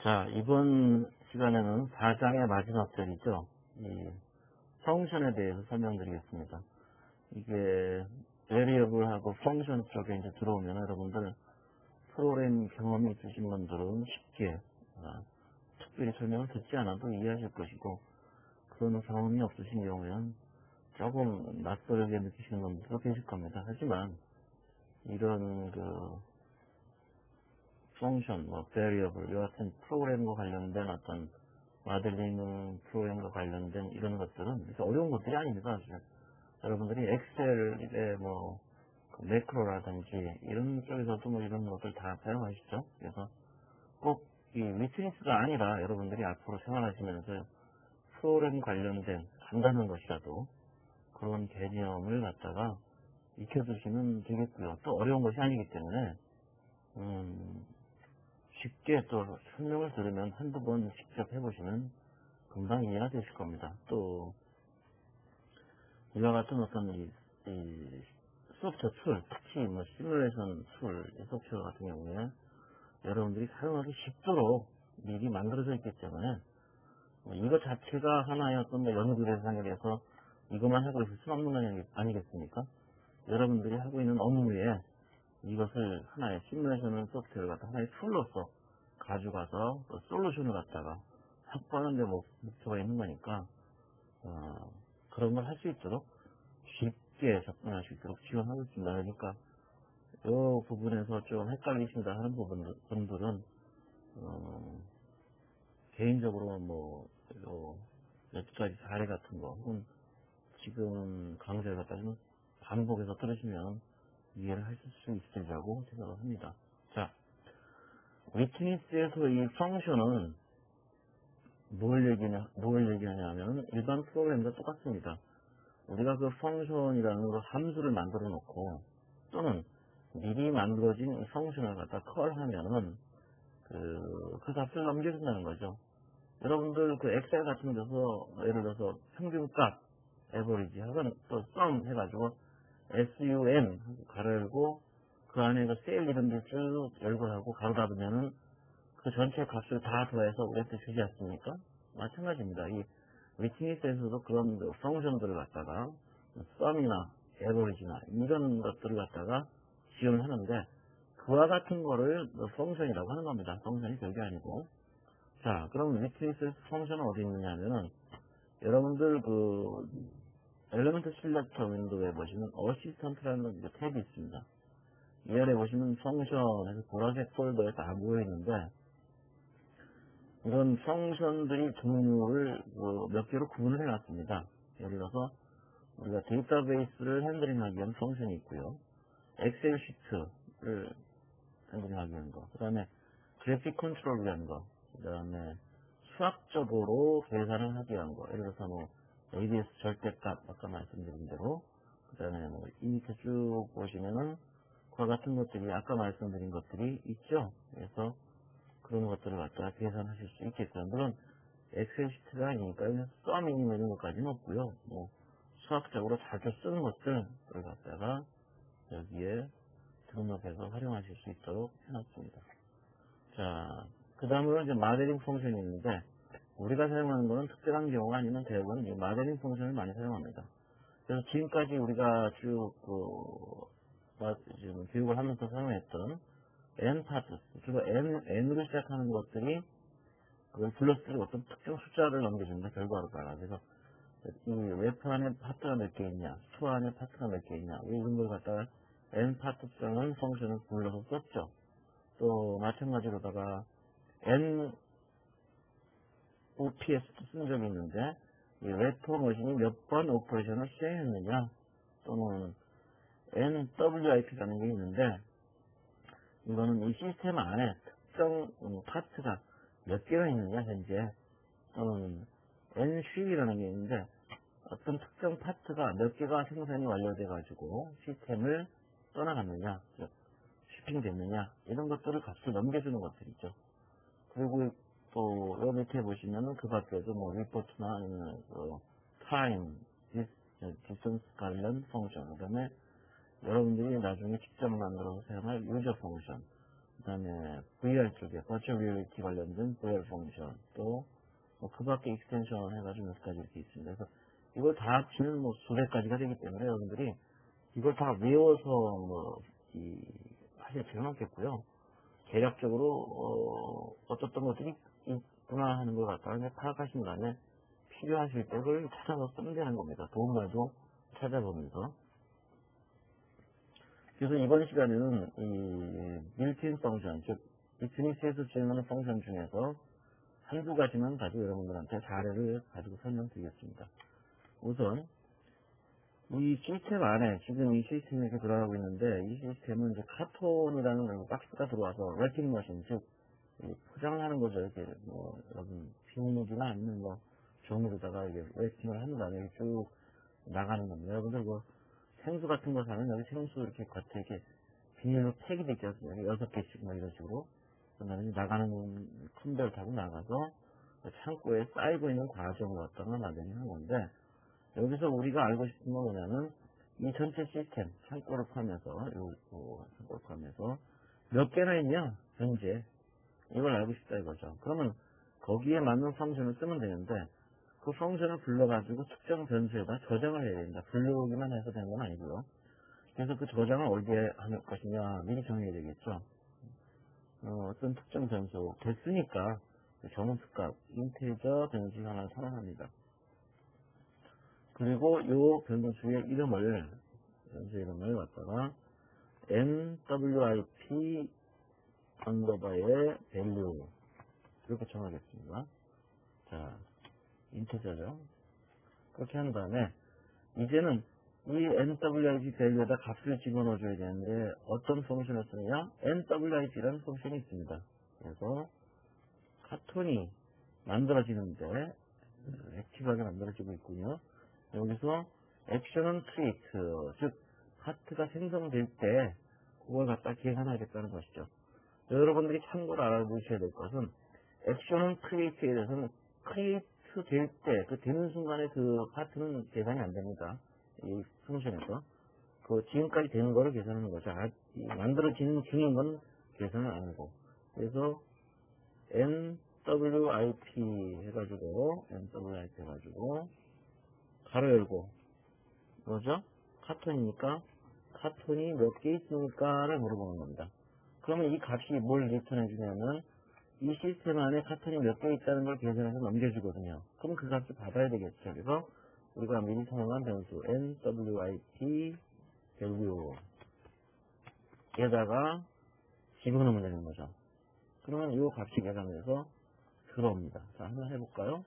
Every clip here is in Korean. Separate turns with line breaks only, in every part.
자, 이번 시간에는 4장의 마지막 절이죠. 이 펑션에 대해서 설명드리겠습니다. 이게 variable하고 펑션 쪽에 이제 들어오면 여러분들 프로그램 경험이 있으신 분들은 쉽게 특별히 설명을 듣지 않아도 이해하실 것이고, 그런 경험이 없으신 경우에는 조금 낯설게 느끼시는 분들도 계실 겁니다. 하지만 이런 펑션, variable, 이 같은 프로그램과 관련된 어떤 마들링 프로그램과 관련된 이런 것들은 그렇게 어려운 것들이 아닙니다. 사실. 여러분들이 엑셀의 매크로라든지 이런 쪽에서도 이런 것들 다 사용하시죠. 그래서 꼭 이 위트니스가 아니라 여러분들이 앞으로 생활하시면서 프로그램 관련된 간단한 것이라도 그런 개념을 갖다가 익혀두시면 되겠고요. 또 어려운 것이 아니기 때문에 쉽게 또 설명을 들으면 한두 번 직접 해보시면 금방 이해가 되실 겁니다. 또 이와 같은 어떤 이 소프트웨어 툴, 특히 시뮬레이션 툴, 소프트웨어 같은 경우에 여러분들이 사용하기 쉽도록 미리 만들어져 있기 때문에 이것 자체가 하나의 어떤 연구 대상에 대해서 이것만 하고 있을 수는 없는 거 아니겠습니까? 여러분들이 하고 있는 업무에 이것을 하나의 시뮬레이션 소프트웨어를 갖다 하나의 툴로서 가져가서 솔루션을 갖다가 확보하는 데 목표가 있는 거니까 그런 걸 할 수 있도록 쉽게 접근할 수 있도록 지원하고 있습니다. 그러니까 이 부분에서 좀 헷갈리신다 하는 분들은 개인적으로 몇 가지 사례 같은 거 혹은 지금 강좌를 갖다 좀 반복해서 들으시면 이해를 하실 수 있으리라고 생각을 합니다. 자, 위트니스에서 이 펑션은 뭘 얘기하냐면 일반 프로그램과 똑같습니다. 우리가 그 펑션이라는 그 함수를 만들어 놓고 또는 미리 만들어진 펑션을 갖다 컬하면은 그 값을 넘겨준다는 거죠. 여러분들 그 엑셀 같은 데서 예를 들어서 평균값, 에버리지 혹은 또 sum 해가지고 SUM 가로 열고 그 안에 그 셀 이름들 쭉 열고 하고 가로 닫으면은 그 전체 값을 다 더해서 우리한테 주지 않습니까? 마찬가지입니다. 이 위트니스에서도 그런 펑션들을 갖다가 sum이나 average나 이런 것들을 갖다가 지원을 하는데 그와 같은 거를 펑션이라고 하는 겁니다. 펑션이 별게 아니고. 자, 그럼 위트니스 펑션은 어디 있느냐 하면은 여러분들 엘리먼트 셀렉터 윈도우에 보시면 어시스턴트라는 탭이 있습니다. 이 아래 보시면 펑션에서 보라색 폴더에 다 모여있는데 이런 펑션들이 종류를 몇 개로 구분을 해놨습니다. 예를 들어서 우리가 데이터베이스를 핸들링하기 위한 펑션이 있고요. 엑셀 시트를 핸들링하기 위한 거, 그 다음에 그래픽 컨트롤을 위한 거, 그 다음에 수학적으로 계산을 하기 위한 거, 예를 들어서 ADS 절대값 아까 말씀드린 대로, 그 다음에 이 밑에 쭉 보시면은 그와 같은 것들이 아까 말씀드린 것들이 있죠. 그래서 그런 것들을 갖다가 계산하실 수 있겠죠. 물론 엑셀 시트가 아니니까 썸이 이런 것까지는 없고요. 수학적으로 자주 쓰는 것들을 갖다가 여기에 등록해서 활용하실 수 있도록 해놨습니다. 자, 그 다음으로 이제 마데링 펑션이 있는데 우리가 사용하는 것은 특별한 경우가 아니면 대부분 이 마데링 펑션을 많이 사용합니다. 그래서 지금까지 우리가 쭉 지금 교육을 하면서 사용했던 n 파트, 주로 n으로 시작하는 것들이 그걸 불러쓰고 어떤 특정 숫자를 넘겨준다, 결과로 따라. 그래서 이 웨프 안에 파트가 몇 개 있냐, 스토어 안에 파트가 몇 개 있냐, 이런 걸 갖다가 n 파트성은 펑션을 불러서 썼죠. 또 마찬가지로다가 n OPS도 쓴 적이 있는데 이 웨퍼 머신이 몇 번 오퍼레이션을 시행했느냐, 또는 NWIP라는 게 있는데 이거는 이 시스템 안에 특정 파트가 몇 개가 있느냐 현재, 또는 NSHIP이라는 게 있는데 어떤 특정 파트가 몇 개가 생산이 완료돼 가지고 시스템을 떠나갔느냐, 즉 shipping 됐느냐, 이런 것들을 값을 넘겨주는 것들이죠. 그리고 또 요 밑에 보시면은 그 밖에도 리포트나 아니면 타임, 디스턴스 관련 펑션, 그 다음에 여러분들이 나중에 직접 만들어서 사용할 유저 펑션, 다음에 VR 쪽에 버추얼 리얼리티 관련된 VR 펑션, 또 그 밖에 익스텐션 해가지고 몇 가지 이렇게 있습니다. 그래서 이걸 다 합치면 뭐 수백 가지가 되기 때문에 여러분들이 이걸 다 외워서 하실 필요는 없겠고요. 대략적으로 어떤 것들이 있구나 하는 걸 갖다가 이제 파악하신 다음에 필요하실 때 그걸 찾아서 쓰면 되는 겁니다. 도움말도 찾아보면서. 그래서 이번 시간에는 이 빌트인 펑션, 즉 비즈니스에서 진행하는 펑션 중에서 한두 가지만 가지고 여러분들한테 사례를 가지고 설명드리겠습니다. 우선 이 시스템 안에 지금 이 시스템이 이렇게 들어가고 있는데, 이 시스템은 이제 카톤이라는 박스가 들어와서 래핑 머신, 즉 포장을 하는 거죠. 이렇게 여러분 비닐이나 아니면 종이로다가 이게 래핑을 한 다음에 쭉 나가는 겁니다. 여러분들 생수 같은 거 사면 여기 생수 이렇게 겉에 이렇게 비닐로 팩이 되어 있거든요. 6개씩 이런 식으로. 그다음에 나가는 컨베이어 타고 나가서 창고에 쌓이고 있는 과정을 갖다가 만드는 건데, 여기서 우리가 알고 싶은 건 뭐냐면 이 전체 시스템, 창고를 포함해서 창고를 포함해서 몇 개나 있냐 현재, 이걸 알고 싶다 이거죠. 그러면 거기에 맞는 펑션을 쓰면 되는데, 그 펑션을 불러가지고 특정 변수에다 저장을 해야 됩니다. 불러오기만 해서 되는 건 아니고요. 그래서 그 저장을 어디에 할 것이냐 미리 정해야 되겠죠. 어떤 특정 변수, 됐으니까 정수값, 인테저 변수 하나 선언합니다. 그리고 이 변수의 변수 이름을 갖다가 nwip 언더바의 value 이렇게 정하겠습니다. 자, 인테저죠. 그렇게 한 다음에 이제는 이 nwip value에다 값을 집어넣어줘야 되는데, 어떤 펑션을 쓰느냐? nwip라는 펑션이 있습니다. 그래서 카톤이 만들어지는데 액티브하게 만들어지고 있군요. 여기서 액션은 크리에이트, 즉 하트가 생성될 때 그걸 갖다 계산하겠다는 것이죠. 여러분들이 참고로 알아두셔야 될 것은, 액션은 크리에이트에 대해서는 크리에이트 될 때, 그 되는 순간에 그 파트는 계산이 안 됩니다. 이 펑션에서. 지금까지 되는 거를 계산하는 거죠. 만들어지는 중인 건 계산을 안 하고. 그래서 nwip 해가지고 가로 열고, 뭐죠? 카톤이니까 카톤이 몇 개 있습니까를 물어보는 겁니다. 그러면 이 값이 뭘 리턴해 주냐면 이 시스템 안에 카톤이 몇 개 있다는 걸 계산해서 넘겨주거든요. 그럼 그 값을 받아야 되겠죠. 그래서 우리가 미리 선언한 변수 nwip value에다가 집어넣으면 되는 거죠. 그러면 이 값이 계산돼서 들어옵니다. 자, 한번 해볼까요?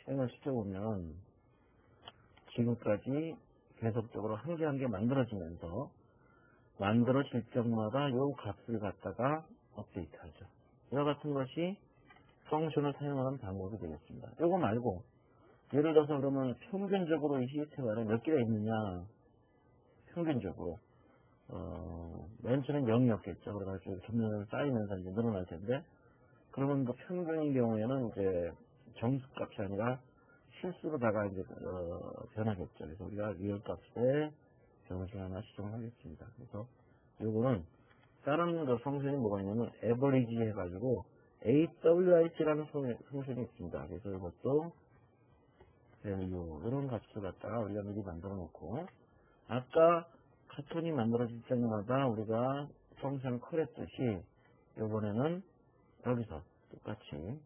실행을 시켜보면 지금까지 계속적으로 한 개 한 개 만들어지면서 만들어질 때마다 이 값을 갖다가 업데이트하죠. 이와 같은 것이 펑션을 사용하는 방법이 되겠습니다. 이거 말고 예를 들어서 그러면 평균적으로 이 시스템 안에 몇 개가 있느냐, 평균적으로 맨 처음엔 0이었겠죠. 그래가지고 점점 쌓이면서 이제 늘어날 텐데, 그러면 그 평균인 경우에는 이제 정수값이 아니라 실수로다가 이제 변하겠죠. 그래서 우리가 리얼 값에 변수를 하나 지정하겠습니다. 그래서 요거는 다른 펑션이 뭐가 있냐면 average 해가지고 awit라는 펑션이 있습니다. 그래서 이것도 value 이런 값을 갖다가 우리가 미리 만들어 놓고, 아까 카톤이 만들어질 때마다 우리가 펑션을 콜했듯이 이번에는 여기서 똑같이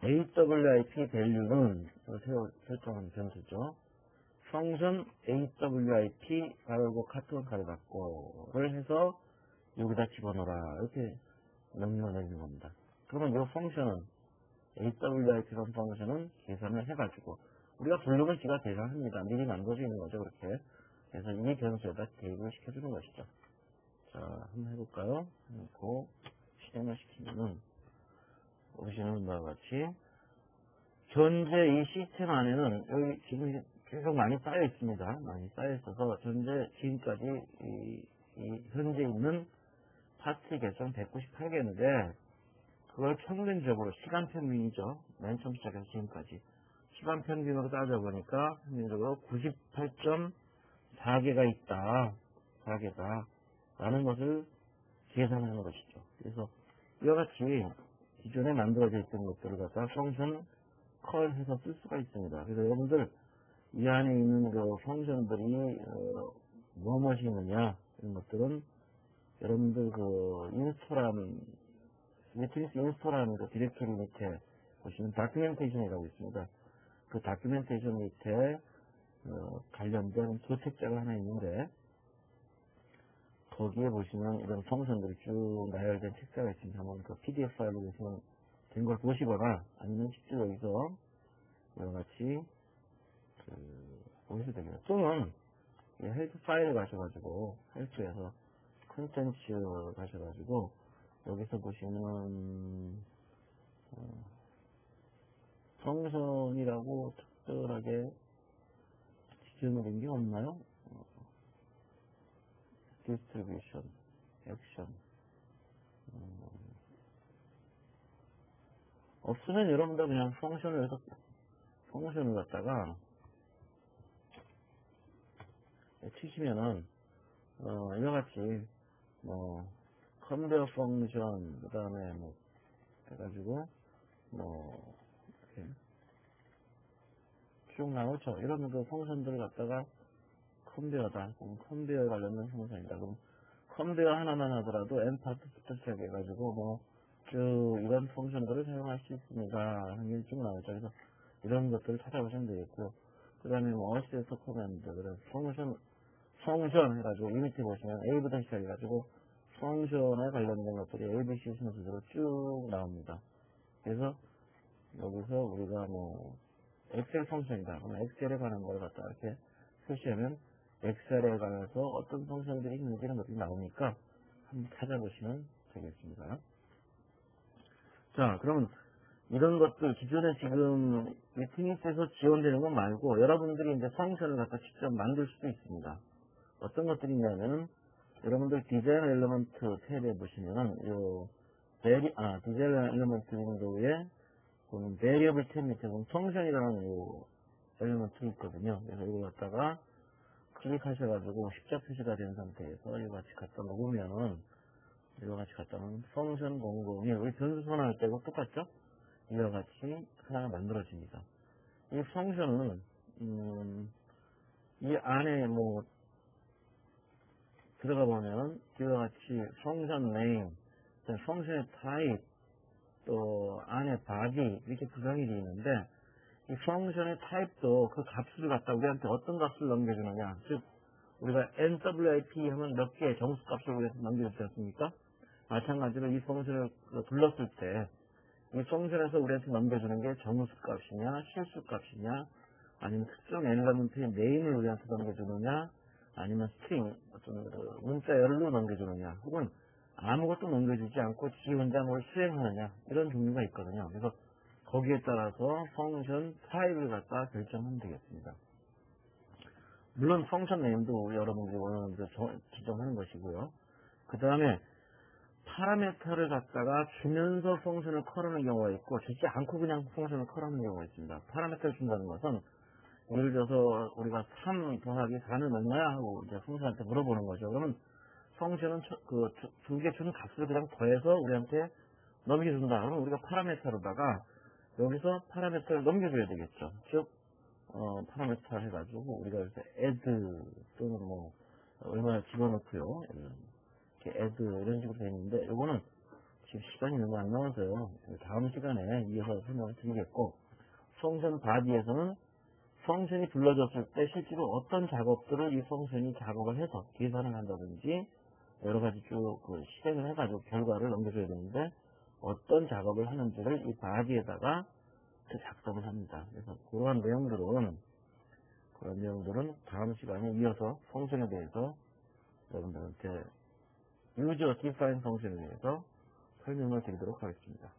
awip value는 설정한 변수죠. 펑션 awip 가로고 카톤 가로 닫고를 해서 여기다 집어넣어라, 이렇게 명령을 내리는 겁니다. 그러면 이 펑션은 awip라는 펑션은 계산을 해가지고 우리가 부르면 지가 계산합니다. 미리 만들어져 있는 거죠. 그렇게. 그래서 이 변수에다 대입을 시켜주는 것이죠. 자, 한번 해볼까요? 해놓고 실행을 시키면은 보시는 바와 같이 현재 이 시스템 안에는 여기 지금 계속 많이 쌓여 있습니다. 많이 쌓여 있어서 지금까지 현재 있는 파트 개수는 198개인데, 그걸 평균적으로 시간 평균이죠. 맨 처음 시작해서 지금까지 시간 평균으로 따져보니까 평균적으로 98.4개가 있다. 4개다. 라는 것을 계산하는 것이죠. 그래서 이와 같이 기존에 만들어져 있던 것들을 갖다 펑션 컬해서 쓸 수가 있습니다. 그래서 여러분들 이 안에 있는 그 펑션들이 무엇이 있느냐 이런 것들은 여러분들 그 인스톨한 매트릭스 인스톨한 그 디렉토리 밑에 보시면 다큐멘테이션이라고 있습니다. 그 다큐멘테이션 밑에 관련된 도책자가 하나 있는데 거기에 보시면 이런 펑션들이 쭉 나열된 책자가 있습니다. 한번 그 PDF 파일로 보시면 된 걸 보시거나 아니면 직접 여기서 여러가지 보셔도 됩니다. 또는 헬프 파일을 가셔가지고 헬프에서 컨텐츠 가셔가지고 여기서 보시면 펑션이라고 특별하게 지정된 게 없나요? 디스트리뷰션, 액션 없으면 여러분들 그냥 펑션을 갖다가 치시면은 이와 같이 컨베어 펑션 그 다음에 해가지고 이렇게 쭉 나오죠. 이런 그 펑션들을 갖다가 컨베어다. 그럼 컨베어 관련된 펑션이다. 그럼 컨베어 하나만 하더라도 엔파트부터 시작해가지고 쭉 이런 펑션들을 사용할 수 있습니다. 하는 게 쭉 나오죠. 그래서 이런 것들을 찾아보시면 되겠고, 그 다음에 어시스트 커맨드, 펑션 해가지고 유니티 보시면 A부터 시작해가지고 펑션에 관련된 것들이 ABC 순서대로 쭉 나옵니다. 그래서 여기서 우리가 엑셀 펑션이다. 그럼 엑셀에 관한 걸 갖다 이렇게 표시하면 엑셀에 관해서 어떤 펑션들이 있는지 이런 것들이 나오니까 한번 찾아보시면 되겠습니다. 자, 그러면 이런 것들 기존에 지금 미팅에서 지원되는 것 말고 여러분들이 이제 펑션을 갖다 직접 만들 수도 있습니다. 어떤 것들이 있냐면은 여러분들 디자인 엘리먼트 탭에 보시면은 디자인 엘리먼트 윈도우에 보면 베리어블 탭 밑에 보면 펑션이라는 엘리먼트 있거든요. 그래서 이거 갖다가 클릭하셔가지고 십자 표시가 된 상태에서 이거 같이 갖다 놓으면은 이거 같이 갖다 놓으면 펑션 00이 우리 변수 선언할 때고 똑같죠? 이와 같이 하나가 만들어집니다. 이 펑션은 이 안에 들어가 보면 이와 같이 펑션 네임, 펑션의 타입, 또 안에 바디 이렇게 구성이 되어 있는데 이 펑션의 타입도 그 값을 갖다 우리한테 어떤 값을 넘겨주느냐, 즉 우리가 NWIP 하면 몇 개의 정수 값을 우리한테 넘겨주지 않습니까? 마찬가지로 이 펑션을 불렀을 때 이 펑션에서 우리한테 넘겨주는 게 정수 값이냐 실수 값이냐 아니면 특정 엘리먼트의 네임을 우리한테 넘겨주느냐 아니면 스트링 어떤 문자열로 넘겨주느냐 혹은 아무것도 넘겨주지 않고 지 혼자 뭘 수행하느냐 이런 종류가 있거든요. 그래서 거기에 따라서 펑션 타입을 갖다 결정하면 되겠습니다. 물론 펑션 네임도 여러분들이 원하는 대로 지정하는 것이고요. 그 다음에 파라메터를 갖다가 주면서 펑션을 컬하는 경우가 있고 주지 않고 그냥 펑션을 컬하는 경우가 있습니다. 파라메터를 준다는 것은 예를 들어서 우리가 3 더하기 4는 얼마야 하고 이제 펑션한테 물어보는 거죠. 그러면 펑션은 두 개 주는 값을 그냥 더해서 우리한테 넘겨준다. 그러면 우리가 파라메터로다가 여기서 파라메터를 넘겨줘야 되겠죠. 즉 파라메터 해가지고 우리가 여기서 add 또는 얼마나 집어넣고요. 이렇게 add 이런 식으로 되어 있는데 이거는 지금 시간이 너무 안 나와서요. 다음 시간에 이어서 설명을 드리겠고, 펑션 바디에서는 펑션이 불러졌을 때 실제로 어떤 작업들을 이 펑션이 작업을 해서 계산을 한다든지 여러 가지 쭉 실행을 해가지고 결과를 넘겨줘야 되는데 어떤 작업을 하는지를 이 바디에다가 작성을 합니다. 그래서 그런 내용들은 다음 시간에 이어서 펑션에 대해서 여러분들한테 유저 디파인 펑션에 대해서 설명을 드리도록 하겠습니다.